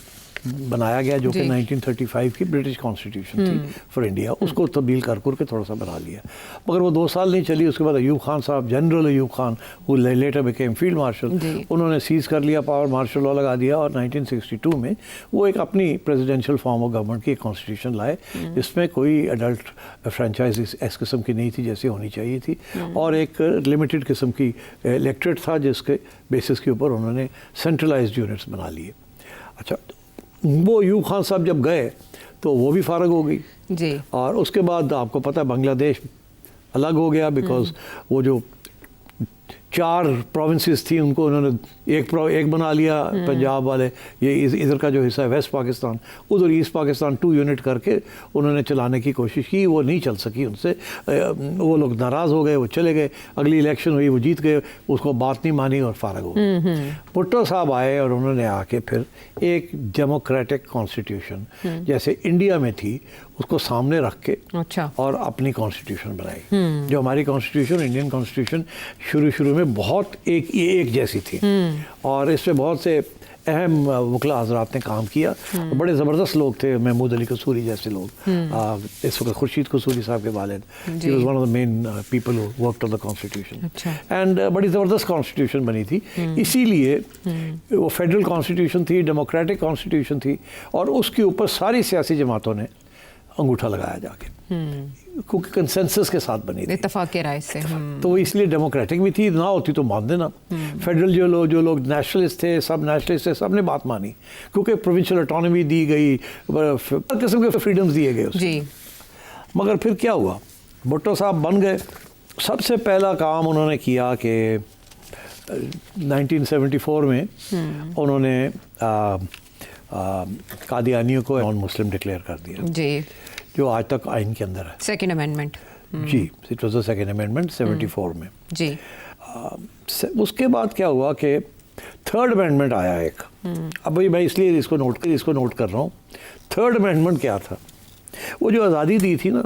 बनाया गया जो कि 1935 की ब्रिटिश कॉन्स्टिट्यूशन थी फॉर इंडिया। उसको तब्दील कर के थोड़ा सा बना लिया, मगर वो 2 साल नहीं चली। उसके बाद अयूब खान साहब, जनरल अयूब खान, वो लेटर बिकेम फील्ड मार्शल, उन्होंने सीज कर लिया पावर, मार्शल लॉ लगा दिया और 1962 में वो एक अपनी प्रेसिडेंशियल फॉर्म ऑफ गवर्नमेंट की कॉन्स्टिट्यूशन लाए जिसमें कोई एडल्ट फ्रेंचाइज इस किस्म की नहीं थी जैसी होनी चाहिए थी, और एक लिमिटेड किस्म की इलेक्ट्रेट था जिसके बेसिस के ऊपर उन्होंने सेंट्रलाइज्ड यूनिट्स बना लिए। अच्छा, वो अयूब खान साहब जब गए तो वो भी फारग हो गई जी। और उसके बाद आपको पता है बांग्लादेश अलग हो गया, बिकॉज वो जो 4 प्रोविंसेस थी उनको उन्होंने एक बना लिया। पंजाब वाले, ये इधर का जो हिस्सा है वेस्ट पाकिस्तान, उधर ईस्ट पाकिस्तान 2 यूनिट करके उन्होंने चलाने की कोशिश की। वो नहीं चल सकी उनसे, वो लोग नाराज़ हो गए, वो चले गए। अगली इलेक्शन हुई, वो जीत गए, उसको बात नहीं मानी और फारग हो गए। भुट्टो साहब आए और उन्होंने आके फिर एक डेमोक्रेटिक कॉन्स्टिट्यूशन जैसे इंडिया में थी उसको सामने रख के और अपनी कॉन्स्टिट्यूशन बनाई। जो हमारी कॉन्स्टिट्यूशन, इंडियन कॉन्स्टिट्यूशन शुरू में बहुत एक जैसी थी और इसमें बहुत से अहम वकला हजरात ने काम किया। बड़े ज़बरदस्त लोग थे, महमूद अली कसूरी जैसे लोग, इस वक्त खुर्शीद कसूरी साहब के वालिद, he was one of the main people who worked on the constitution and बड़ी ज़बरदस्त कॉन्स्टिट्यूशन बनी थी। इसीलिए वो फेडरल कॉन्स्टिट्यूशन थी, डेमोक्रेटिक कॉन्स्टिट्यूशन थी और उसके ऊपर सारी सियासी जमातों ने अंगूठा लगाया जाके, क्योंकि कंसेंसस के साथ बनी थी, इत्तेफाक के राय से। तो वो इसलिए डेमोक्रेटिक भी थी। ना होती तो मान देना। फेडरल जो लोग नेशनलिस्ट थे, सब नेशनलिस्ट थे, सब ने बात मानी क्योंकि प्रोविंशियल ऑटोनॉमी दी गई, हर किस्म के फ्रीडम्स दिए गए उसमें। मगर फिर क्या हुआ, भुट्टो साहब बन गए। सबसे पहला काम उन्होंने किया कि 1974 में उन्होंने कादियानियों को नॉन मुस्लिम डिक्लेयर कर दिया जी, जो आज तक आइन के अंदर है। सेकंड अमेंडमेंट जी, it was the second amendment 74 में जी। उसके बाद क्या हुआ कि थर्ड अमेंडमेंट आया एक। अब भाई मैं इसलिए इसको नोट कर रहा हूँ। थर्ड अमेंडमेंट क्या था, वो जो आज़ादी दी थी ना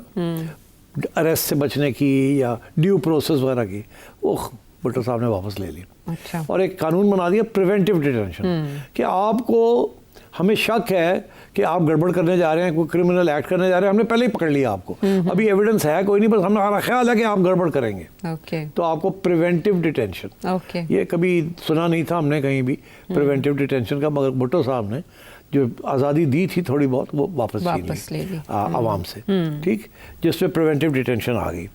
अरेस्ट से बचने की या ड्यू प्रोसेस वगैरह की, वो भुट्टो साहब ने वापस ले ली। अच्छा। और एक कानून बना दिया प्रिवेंटिव डिटेंशन, कि आपको, हमें शक है कि आप गड़बड़ करने जा रहे हैं, कोई क्रिमिनल एक्ट करने जा रहे हैं, हमने पहले ही पकड़ लिया आपको, अभी एविडेंस है कोई नहीं, बस हमारा ख्याल है कि आप गड़बड़ करेंगे, तो आपको प्रिवेंटिव डिटेंशन। ये कभी सुना नहीं था हमने कहीं भी प्रिवेंटिव डिटेंशन का, मगर भुट्टो साहब ने जो आज़ादी दी थी थोड़ी बहुत वो वापस ले ली आवाम से, ठीक, जिसमें प्रिवेंटिव डिटेंशन आ गई।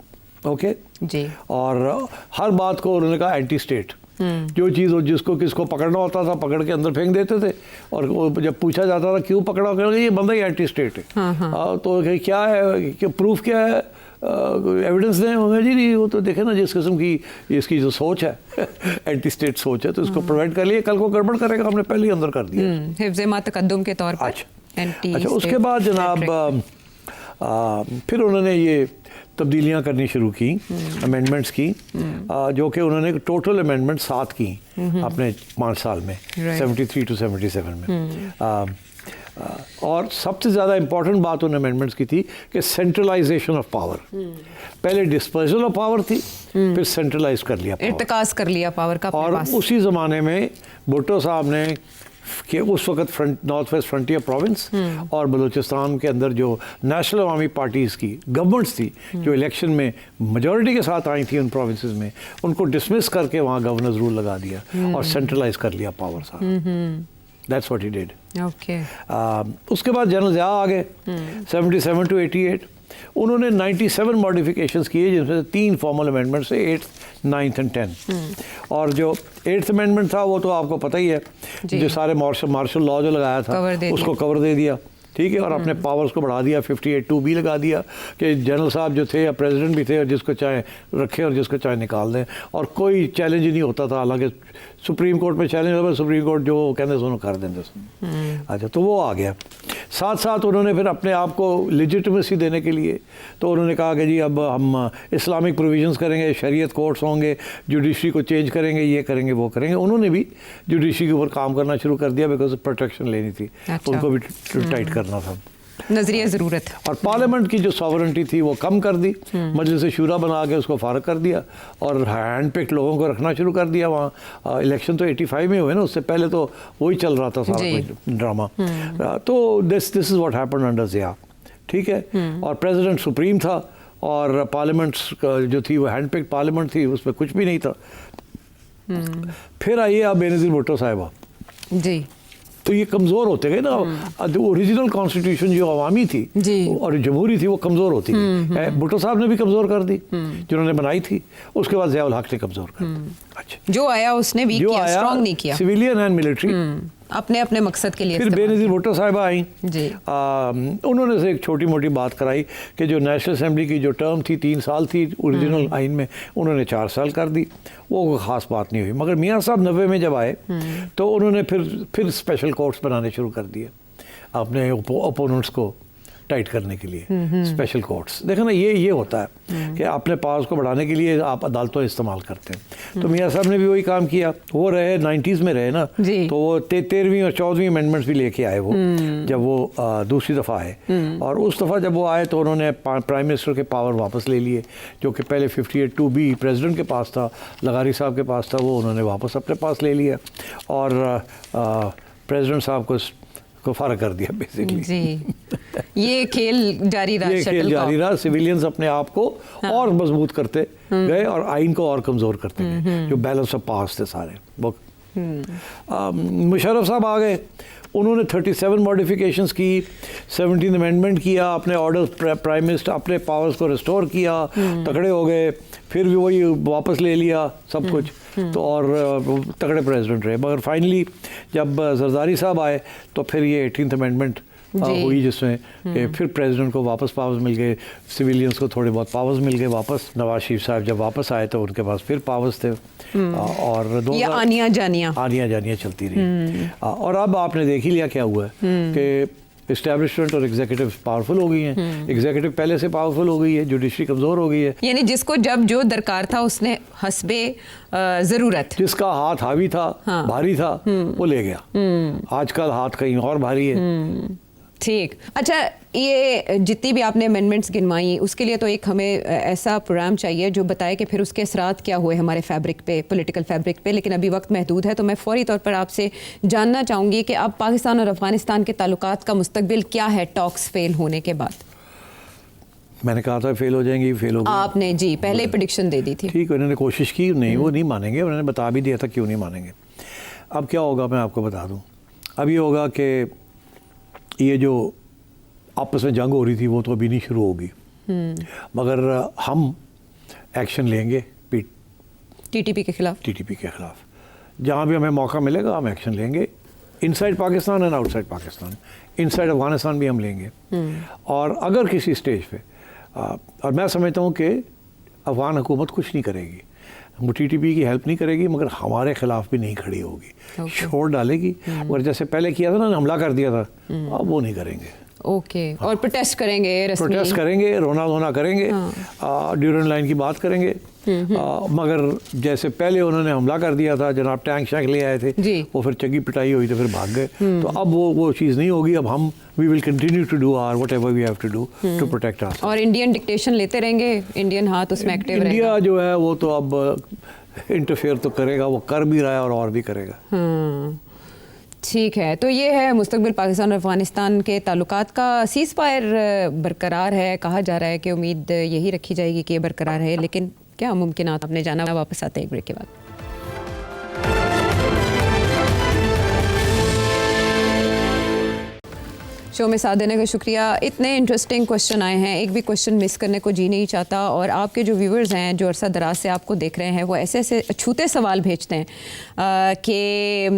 ओके जी। और हर बात को उन्होंने कहा एंटी स्टेट, जो चीज़ जिसको किसको पकड़ना होता था पकड़ के अंदर फेंक देते थे, और जब पूछा जाता था क्यों पकड़ा, ये बंदा ही एंटी स्टेट है। तो क्या है, प्रूफ क्या है, एविडेंस दें होंगे जी। नहीं, वो तो देखे ना जिस किस्म की इसकी जो सोच है एंटी स्टेट सोच है, तो इसको प्रिवेंट कर लिए, कल को गड़बड़ करेगा, हमने पहले ही अंदर कर दिया हिफ्ज़ मा तक़द्दुम के तौर पर। अच्छा, उसके बाद जनाब फिर उन्होंने ये तब्दीलियाँ करनी शुरू की, अमेंडमेंट्स की, जो कि उन्होंने टोटल अमेंडमेंट 7 की अपने 5 साल में, 73 to 77 में। और सबसे ज़्यादा इम्पॉर्टेंट बात उन अमेंडमेंट्स की थी कि सेंट्रलाइजेशन ऑफ पावर। पहले डिस्पर्सल ऑफ पावर थी, फिर सेंट्रलाइज कर लिया, इर्तिकाज़ कर लिया पावर का। और उसी ज़माने में भुट्टो साहब ने कि उस वक्त नॉर्थ वेस्ट फ्रंटियर प्रोविंस और बलूचिस्तान के अंदर जो नेशनल अवामी पार्टीज़ की गवर्नमेंट्स थी जो इलेक्शन में मेजॉरिटी के साथ आई थी उन प्रोविंसेस में, उनको डिसमिस करके वहाँ गवर्नर्स रूल लगा दिया और सेंट्रलाइज कर लिया पावर सारा। That's what he did. Okay. उसके बाद जनरल ज़िया आ गए 77 to 88। उन्होंने 97 मॉडिफिकेशंस किए जिसमें से 3 फॉर्मल अमेंडमेंट्स से 8th, 9th and 10th। और जो 8th अमेंडमेंट था वो तो आपको पता ही है, जो सारे मार्शल लॉ जो लगाया था उसको कवर दे दिया, ठीक है, और अपने पावर्स को बढ़ा दिया, 58(2)B लगा दिया कि जनरल साहब जो थे या प्रेसिडेंट भी थे और जिसको चाहे रखें और जिसको चाहे निकाल दें, और कोई चैलेंज ही नहीं होता था। हालांकि सुप्रीम कोर्ट में चैलेंज होता, सुप्रीम कोर्ट जो कहते हैं कर देंगे। अच्छा, तो वो आ गया। साथ साथ उन्होंने फिर अपने आप को लिजिटिमेसी देने के लिए तो उन्होंने कहा कि जी अब हम इस्लामिक प्रोविजंस करेंगे, शरीयत कोर्ट्स होंगे, जुडिशरी को चेंज करेंगे, ये करेंगे वो करेंगे। उन्होंने भी जुडिशरी के ऊपर काम करना शुरू कर दिया बिकॉज प्रोटेक्शन लेनी थी। अच्छा। उनको भी टाइट करना था, नजरिया ज़रूरत। और पार्लियामेंट की जो सॉवरेंटी थी वो कम कर दी, मजलिस शूरा बना के उसको फारग कर दिया और हैंड पिक्ड लोगों को रखना शुरू कर दिया वहाँ। इलेक्शन तो 85 में हुए ना, उससे पहले तो वही चल रहा था सारा कोई ड्रामा। तो this is what happened under Zia, ठीक है। और प्रेसिडेंट सुप्रीम था और पार्लियामेंट्स जो थी वो हैंड पिक्ड पार्लियामेंट थी, उसमें कुछ भी नहीं था। फिर आइए आप बेनज़ीर भुट्टो साहिबा जी, तो ये कमज़ोर होते गए ना। ओरिजिनल कॉन्स्टिट्यूशन जो अवामी थी और जमहूरी थी वो कमज़ोर होती गई। भुट्टो साहब ने भी कमज़ोर कर दी जिन्होंने बनाई थी, उसके बाद ज़िया उल हक ने कमज़ोर कर दी। अच्छा, जो आया उसने वीक किया, स्ट्रॉन्ग नहीं किया, सिविलियन एंड मिलिट्री अपने अपने मकसद के लिए। फिर बेनज़ीर भुट्टो साहिबा आई जी, उन्होंने से एक छोटी मोटी बात कराई कि जो नेशनल असेंबली की जो टर्म थी 3 साल थी ओरिजिनल आइन में, उन्होंने 4 साल कर दी। वो कोई ख़ास बात नहीं हुई। मगर मियाँ साहब 90 में जब आए तो उन्होंने फिर स्पेशल कोर्ट्स बनाने शुरू कर दिए अपने ओपोनेंट्स को टाइट करने के लिए। स्पेशल कोर्ट्स, देखो ना, ये होता है कि अपने पावर्स को बढ़ाने के लिए आप अदालतों इस्तेमाल करते हैं। तो मियाँ साहब ने भी वही काम किया। वो रहे 90s में रहे ना, तो वो 13वीं और 14वीं अमेंडमेंट्स भी लेके आए वो, जब वो दूसरी दफ़ा आए। और उस दफ़ा जब वो आए तो उन्होंने प्राइम मिनिस्टर के पावर वापस ले लिए, जो कि पहले 58(2)B प्रेसिडेंट के पास था, लगारी साहब के पास था, वो उन्होंने वापस अपने पास ले लिया और प्रेसिडेंट साहब को फारग कर दिया बेसिकली जी। ये खेल जारी रहा, ये खेल जारी रहा। सिविलियंस अपने आप को और मजबूत करते गए और आइन को और कमज़ोर करते गए, जो बैलेंस ऑफ पावर्स थे सारे। मुशर्रफ साहब आ गए, उन्होंने 37 मॉडिफिकेशंस की, 17th अमेंडमेंट किया, अपने ऑर्डर प्राइम मिनिस्टर अपने पावर्स को रिस्टोर किया, तगड़े हो गए, फिर भी वही वापस ले लिया सब कुछ। तो और तगड़े प्रेसिडेंट रहे। मगर फाइनली जब जरदारी साहब आए तो फिर ये 18th अमेंडमेंट हुई, जिसमें फिर प्रेसिडेंट को वापस पावर्स मिल गए, सिविलियंस को थोड़े बहुत पावर्स मिल गए वापस। नवाज शरीफ साहब जब वापस आए तो उनके पास फिर पावर्स थे और ये आनियाँ जानियाँ चलती रही। और अब आपने देख ही लिया क्या हुआ है कि एस्टैब्लिशमेंट और एग्जीक्यूटिव पावरफुल हो गई हैं। एग्जीक्यूटिव पहले से पावरफुल हो गई है, जुडिशरी कमज़ोर हो गई है। यानी जिसको जब जो दरकार था उसने हस्बे ज़रूरत, जिसका हाथ हावी था, भारी था, वो ले गया। आजकल हाथ कहीं और भारी है। ठीक। अच्छा, ये जितनी भी आपने अमेंडमेंट्स गिनवाई, उसके लिए तो एक हमें ऐसा प्रोग्राम चाहिए जो बताए कि फिर उसके असरात क्या हुए हमारे फैब्रिक पे, पॉलिटिकल फैब्रिक पे। लेकिन अभी वक्त महदूद है, तो मैं फौरी तौर पर आपसे जानना चाहूँगी कि अब पाकिस्तान और अफगानिस्तान के ताल्लुकात का मुस्तकबिल क्या है टॉक्स फेल होने के बाद? मैंने कहा था फेल हो जाएंगी, फेल हो गई। आपने जी पहले ही प्रेडिक्शन दे दी थी। ठीक, उन्होंने कोशिश की, नहीं वो नहीं मानेंगे, उन्होंने बता भी दिया था क्यों नहीं मानेंगे। अब क्या होगा मैं आपको बता दूँ। अब ये होगा कि ये जो आपस में जंग हो रही थी वो तो अभी नहीं शुरू होगी, मगर हम एक्शन लेंगे टीटीपी के खिलाफ। जहाँ भी हमें मौका मिलेगा हम एक्शन लेंगे, inside Pakistan and outside Pakistan. Inside Afghanistan भी हम लेंगे। और अगर किसी स्टेज पे और मैं समझता हूँ कि अफगान हुकूमत कुछ नहीं करेगी, वो टीटीपी की हेल्प नहीं करेगी, मगर हमारे खिलाफ भी नहीं खड़ी होगी। छोड़ डालेगी, मगर जैसे पहले किया था ना, हमला कर दिया था, अब वो नहीं करेंगे। और प्रोटेस्ट करेंगे, रोना धोना करेंगे, ड्यूरेंट लाइन की बात करेंगे। मगर जैसे पहले उन्होंने हमला कर दिया था, जनाब टैंक शैंक ले आए थे, वो फिर चंगी पिटाई हुई तो फिर भाग गए। तो अब वो चीज़ नहीं होगी। अब हम we will continue to do our whatever we have to do to protect us. और इंडियन डिक्टेशन लेते रहेंगे, इंडियन हाथ उसमें एक्टिव रहेगा। इंडिया जो है वो तो अब इंटरफेयर तो करेगा, वो कर भी रहा है और भी करेगा। ठीक है, तो ये है मुस्तकबिल पाकिस्तान और अफ़गानिस्तान के ताल्लुकात का। सीज़ फायर बरकरार है, कहा जा रहा है कि उम्मीद यही रखी जाएगी कि ये बरकरार है, लेकिन क्या मुमकिनात, आपने जाना। वापस आते हैं एक ब्रेक के बाद। शो में साथ देने का शुक्रिया। इतने इंटरेस्टिंग क्वेश्चन आए हैं, एक भी क्वेश्चन मिस करने को जी नहीं चाहता। और आपके जो व्यूवर्स हैं जो अरसा दराज से आपको देख रहे हैं, वो ऐसे ऐसे अछूते सवाल भेजते हैं कि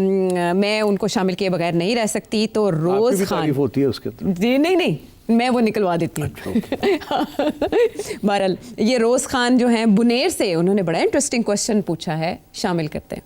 मैं उनको शामिल किए बगैर नहीं रह सकती। तो रोज़ खान होती है उसके जी, नहीं मैं वो निकलवा देती हूँ। बहरहाल ये रोज़ खान जो हैं बुनेर से, उन्होंने बड़ा इंटरेस्टिंग क्वेश्चन पूछा है, शामिल करते हैं।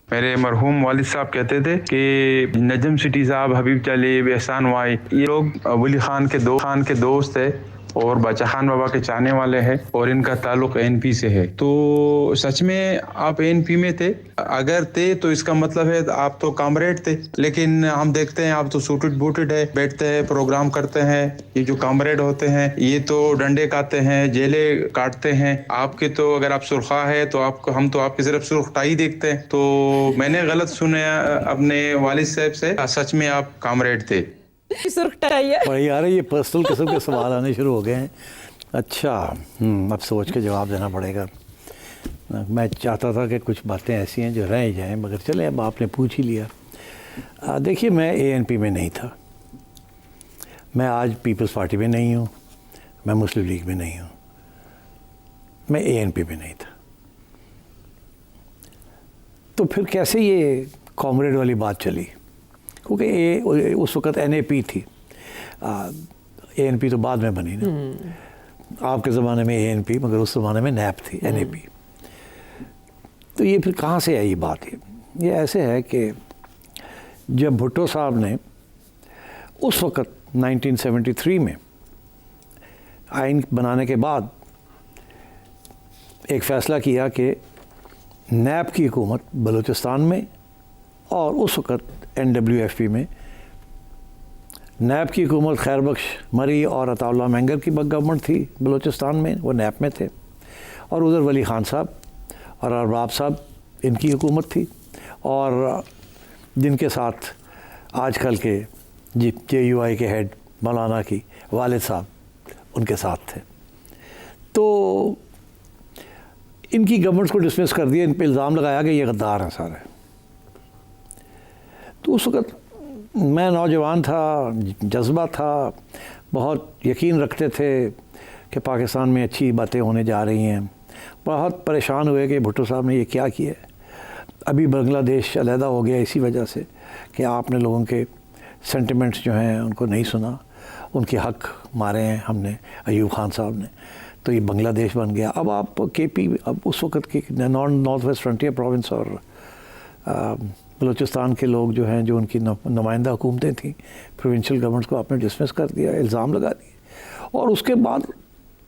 मेरे मरहूम वालिद साहब कहते थे कि नजम सिटी साहब, हबीब चालीब, एहसान वाई, ये लोग वली खान के दोस्त है और बादशा खान बाबा के चाहने वाले हैं और इनका ताल्लुक एनपी से है। तो सच में आप एनपी में थे? अगर थे तो इसका मतलब है आप तो कामरेड थे, लेकिन हम देखते हैं आप तो सूटेड बूटेड है, बैठते हैं, प्रोग्राम करते हैं। ये जो कामरेड होते हैं ये तो डंडे काटते हैं, जेले काटते हैं। आपके तो अगर आप सुरखा है तो हम तो आपकी सिर्फ सुर्ख टाई देखते हैं। तो मैंने गलत सुना अपने वालिद साहब से, सच में आप कामरेड थे? भाई यार ये पर्सनल किस्म के सवाल आने शुरू हो गए हैं। अच्छा, अब सोच के जवाब देना पड़ेगा। मैं चाहता था कि कुछ बातें ऐसी हैं जो रह ही जाएं, मगर चले अब आपने पूछ ही लिया। देखिए, मैं एएनपी में नहीं था, मैं आज पीपल्स पार्टी में नहीं हूँ, मैं मुस्लिम लीग में नहीं हूँ, मैं एएनपी में नहीं था। तो फिर कैसे ये कॉमरेड वाली बात चली? क्योंकि उस वक़्त एनएपी थी, एएनपी तो बाद में बनी ना। आपके ज़माने में एएनपी, मगर उस ज़माने में नैप थी, एनएपी। तो ये फिर कहाँ से आई बात? ये ऐसे है कि जब भुट्टो साहब ने उस वक़्त 1973 में आइन बनाने के बाद एक फ़ैसला किया कि नैप की हुकूमत बलूचिस्तान में और उस वक़्त NWFP में नैप की हुकूमत खैर बख्श मरी और अताउल्लाह मेंगर की गवर्नमेंट थी बलूचिस्तान में, वो नैप में थे। और उधर वली खान साहब और अरबाब साहब, इनकी हुकूमत थी, और जिनके साथ आजकल के JUI के हेड मौलाना की वालिद साहब उनके साथ थे। तो इनकी गवर्नमेंट को डिसमिस कर दिया, इन पर इल्ज़ाम लगाया कि ये गद्दार हैं सारे। तो उस वक़्त मैं नौजवान था, जज्बा था, बहुत यकीन रखते थे कि पाकिस्तान में अच्छी बातें होने जा रही हैं। बहुत परेशान हुए कि भुट्टो साहब ने ये क्या किया है। अभी बांग्लादेश अलहदा हो गया इसी वजह से कि आपने लोगों के सेंटिमेंट्स जो हैं उनको नहीं सुना, उनके हक मारे हैं हमने, अयूब खान साहब ने। तो ये बांग्लादेश बन गया। अब आप KP, अब उस वक़्त की नॉर्थ वेस्ट फ्रंटियर प्रोविंस और बलूचिस्तान के लोग जो हैं, जो उनकी नुमाइंदा हुकूमतें थीं, प्रोविंशियल गवर्नमेंट्स को आपने डिसमिस कर दिया, इल्ज़ाम लगा दिए, और उसके बाद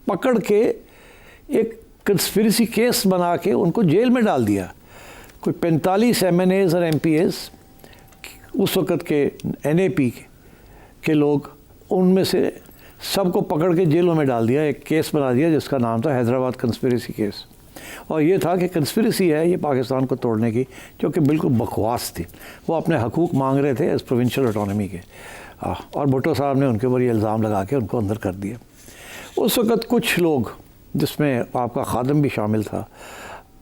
पकड़ के एक कंस्पिरेसी केस बना के उनको जेल में डाल दिया। कोई 45 MNAs और MPAs उस वक़्त के NAP के लोग, उनमें से सबको पकड़ के जेलों में डाल दिया। एक केस बना दिया जिसका नाम था हैदराबाद कंस्पिरेसी केस, और ये था कि कंस्पिरेसी है ये पाकिस्तान को तोड़ने की, जो कि बिल्कुल बकवास थी। वो अपने हकूक़ मांग रहे थे एज प्रोविंशियल ऑटोनॉमी के, और भुट्टो साहब ने उनके ऊपर ये इल्ज़ाम लगा के उनको अंदर कर दिया। उस वक़्त कुछ लोग, जिसमें आपका खादम भी शामिल था,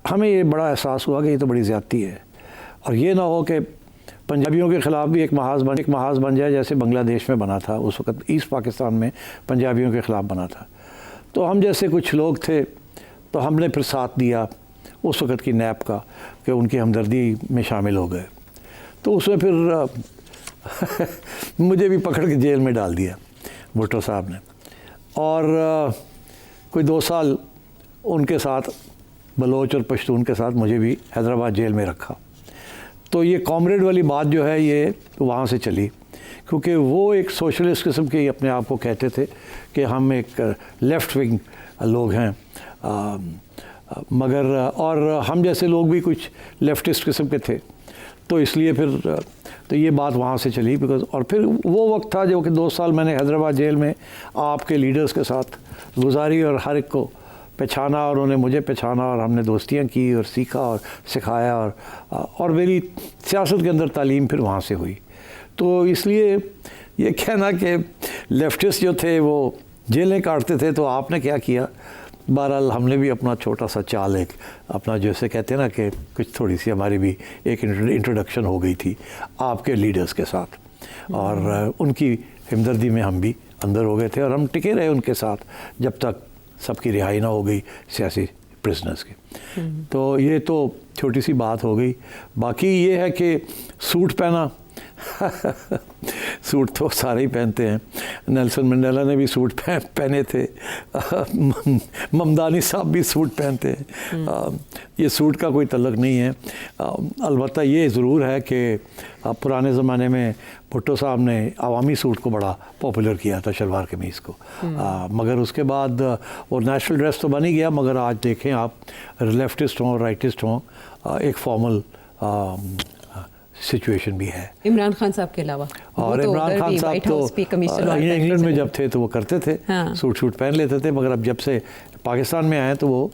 हमें ये बड़ा एहसास हुआ कि ये तो बड़ी ज़्यादती है, और ये ना हो कि पंजाबियों के ख़िलाफ़ भी एक महाज बन जाए जैसे बांग्लादेश में बना था। उस वक़्त ईस्ट पाकिस्तान में पंजाबियों के ख़िलाफ़ बना था। तो हम जैसे कुछ लोग थे, तो हमने फिर साथ दिया उस वक़्त की नैप का, कि उनकी हमदर्दी में शामिल हो गए। तो उसमें फिर मुझे भी पकड़ के जेल में डाल दिया भुट्टो साहब ने, और कोई 2 साल उनके साथ, बलोच और पश्तून के साथ, मुझे भी हैदराबाद जेल में रखा। तो ये कॉमरेड वाली बात जो है ये वहाँ से चली, क्योंकि वो एक सोशलिस्ट किस्म के अपने आप को कहते थे कि हम एक लेफ़्ट विंग लोग हैं, मगर और हम जैसे लोग भी कुछ लेफ्टिस्ट किस्म के थे। तो इसलिए फिर तो ये बात वहाँ से चली, बिकॉज और फिर वो वक्त था जो कि 2 साल मैंने हैदराबाद जेल में आपके लीडर्स के साथ गुजारी, और हर एक को पहचाना और उन्होंने मुझे पहचाना और हमने दोस्तियाँ की और सीखा और सिखाया और मेरी सियासत के अंदर तालीम फिर वहाँ से हुई। तो इसलिए ये कहना कि लेफ्टिस्ट जो थे वो जेलें काटते थे तो आपने क्या किया, बहरहाल हमने भी अपना छोटा सा चाल एक अपना जैसे कहते हैं ना कि कुछ थोड़ी सी हमारी भी एक इंट्रोडक्शन हो गई थी आपके लीडर्स के साथ और उनकी हमदर्दी में हम भी अंदर हो गए थे और हम टिके रहे उनके साथ जब तक सबकी रिहाई ना हो गई सियासी प्रिजनर्स की। तो ये तो छोटी सी बात हो गई। बाकी ये है कि सूट पहना सूट तो सारे ही पहनते हैं। नेल्सन मंडेला ने भी सूट पहने थे, ममदानी साहब भी सूट पहनते हैं। ये सूट का कोई तल्लक नहीं है। अलबत्ता ये ज़रूर है कि पुराने ज़माने में भुट्टो साहब ने अवामी सूट को बड़ा पॉपुलर किया था, शलवार कमीज़ को। मगर उसके बाद वो नेशनल ड्रेस तो बन ही गया, मगर आज देखें आप लेफ्टिस्ट हों राइटिस्ट हों, एक फॉर्मल सिचुएशन भी है। इमरान खान साहब के अलावा और इमरान खान साहब तो इंग्लैंड में जब थे तो वो करते थे, हाँ। सूट पहन लेते थे, मगर अब जब से पाकिस्तान में आए तो वो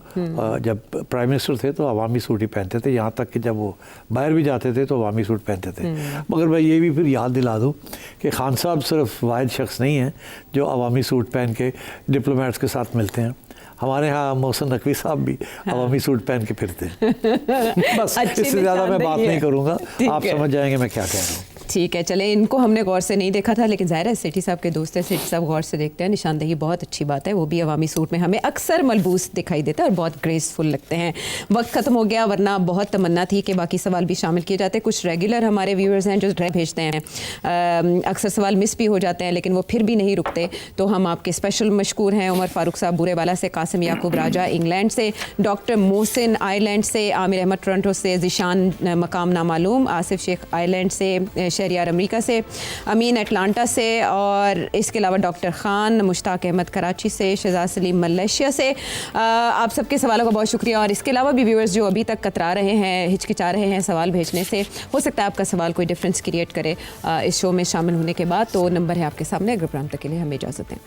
जब प्राइम मिनिस्टर थे तो अवामी सूट ही पहनते थे, यहाँ तक कि जब वो बाहर भी जाते थे तो अवामी सूट पहनते थे। मगर मैं ये भी फिर याद दिला दूँ कि खान साहब सिर्फ वाहिद शख्स नहीं हैं जो अवामी सूट पहन के डिप्लोमेट्स के साथ मिलते हैं। हमारे यहाँ मोहसिन नकवी साहब भी अवामी सूट पहन के फिरते हैं। बस इससे ज़्यादा मैं बात नहीं करूँगा, आप समझ जाएंगे मैं क्या कह रहा हूँ। ठीक है, चले, इनको हमने गौर से नहीं देखा था, लेकिन ज़ाहिर है सेठी साहब के दोस्त हैं, सेठी साहब गौर से देखते हैं। निशानदेही बहुत अच्छी बात है, वो भी अवामी सूट में हमें अक्सर मलबूस दिखाई देता है और बहुत ग्रेसफुल लगते हैं। वक्त ख़त्म हो गया, वरना बहुत तमन्ना थी कि बाकी सवाल भी शामिल किए जाते। कुछ रेगुलर हमारे व्यूअर्स हैं जो भेजते हैं, अक्सर सवाल मिस भी हो जाते हैं, लेकिन वो फिर भी नहीं रुकते। तो हम आपके स्पेशल मशकूर हैं, उमर फारूक साहब बूरेवाला से, कासिम याकूब राजा इंग्लैंड से, डॉक्टर मोहसिन आयरलैंड से, आमिर अहमद टोरंटो से, ज़िशान मकाम नामालूम, आसिफ शेख आयरलैंड से, शहरियार अमेरिका से, अमीन अटलांटा से, और इसके अलावा डॉक्टर ख़ान, मुश्ताक अहमद कराची से, शहजाद सलीम मलेशिया से। आप सबके सवालों का बहुत शुक्रिया। और इसके अलावा भी व्यूअर्स जो अभी तक कतरा रहे हैं, हिचकिचा रहे हैं सवाल भेजने से, हो सकता है आपका सवाल कोई डिफरेंस क्रिएट करे इस शो में शामिल होने के बाद। तो नंबर है आपके सामने। अगर प्रोग्राम तक के लिए हमें इजाज़त दें।